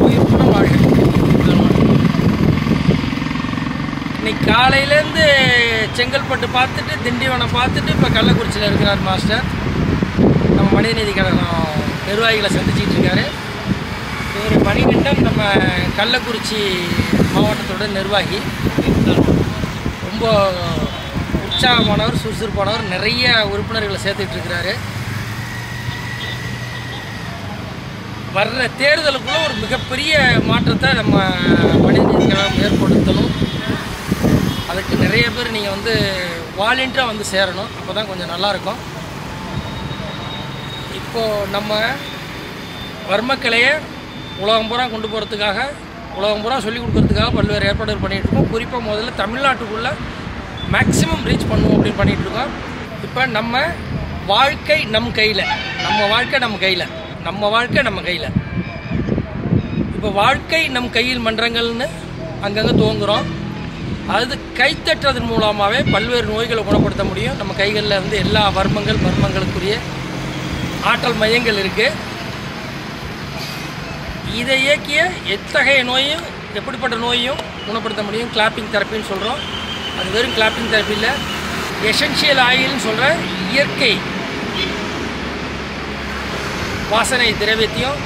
உயிர்ப்புடன் வாழ்க. இன்னைக்கு காலையிலேருந்து செங்கல்பட்டு பார்த்துட்டு திண்டிவனம் பார்த்துட்டு இப்போ கள்ளக்குறிச்சியில் இருக்கிறார் மாஸ்டர். நம்ம மனிதநீதி கழகம் நிர்வாகிகளை சந்திச்சிட்டு இருக்காரு. இவர் மணிகண்டன் நம்ம கள்ளக்குறிச்சி மாவட்டத்தோட நிர்வாகி. ரொம்ப உற்சாகமானவர், சுறுசுறுப்பானவர், நிறைய உறுப்பினர்களை சேர்த்துட்டு இருக்கிறாரு. வர்ற தேர்தலுக்குள்ள ஒரு மிகப்பெரிய மாற்றத்தை நம்ம மனிதநீதி கழகம் ஏற்படுத்தணும். அதுக்கு நிறைய பேர் நீங்கள் வாலண்டியராக சேரணும். அப்போ தான் கொஞ்சம் நல்லாயிருக்கும். இப்போது நம்ம வர்மக்கலையை உலகம் பூரா கொண்டு போகிறதுக்காக, உலகம் பூரா சொல்லிக் கொடுக்கறதுக்காக பல்வேறு ஏற்பாடுகள் பண்ணிகிட்ருக்கோம். குறிப்பாக முதல்ல தமிழ்நாட்டுக்குள்ளே மேக்ஸிமம் ரீச் பண்ணுவோம் அப்படின்னு பண்ணிகிட்ருக்கோம். இப்போ நம்ம வாழ்க்கை நம் கையில், நம்ம வாழ்க்கை நம்ம கையில், நம்ம வாழ்க்கை நம்ம கையில். இப்போ வாழ்க்கை நம் கையில் மன்றங்கள்னு அங்கங்கே துவங்குகிறோம். அது கைத்தட்டுறதன் மூலமாகவே பல்வேறு நோய்களை குணப்படுத்த முடியும். நம்ம கைகளில் எல்லா மர்மங்களுக்குரிய ஆற்றல் மையங்கள் இருக்குது. இதை இயக்கிய எத்தகைய நோயும், எப்படிப்பட்ட நோயும் குணப்படுத்த முடியும். கிளாப்பிங் தெரப்பின்னு சொல்கிறோம். அது வெறும் கிளாப்பிங் தெரப்பி இல்லை, எசென்ஷியல் ஆயில்னு சொல்கிற இயற்கை வாசனை திரவியத்தையும்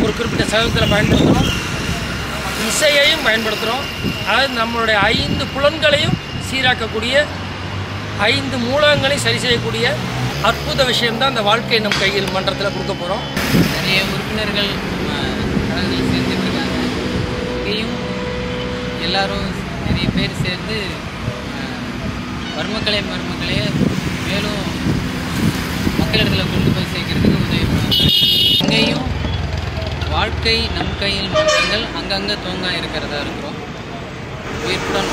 ஒரு குறிப்பிட்ட சதவீதத்தில் பயன்படுத்துகிறோம். இசையையும் பயன்படுத்துகிறோம். அதாவது நம்மளுடைய 5 புலன்களையும் சீராக்கக்கூடிய, 5 மூலங்களையும் சரி செய்யக்கூடிய அற்புத விஷயம்தான் இந்த வாழ்க்கை நம் கையில் மன்றத்தில் கொடுக்க போகிறோம். நிறைய உறுப்பினர்கள் நம்ம கழகத்தில் சேர்ந்துட்டுருக்காங்க. இங்கேயும் எல்லோரும் நிறைய பேர் சேர்ந்து மர்மக்கலையை மேலும் மக்களிடத்தில் கொண்டு போய் சேர்க்கறதுக்கு உதவி பண்ணுவாங்க. இங்கேயும் வாழ்க்கை நம் கையில் மன்றங்கள் அங்கங்கே துவங்க இருக்கிறதா இருக்கிறோம். உயிர்ப்புடன்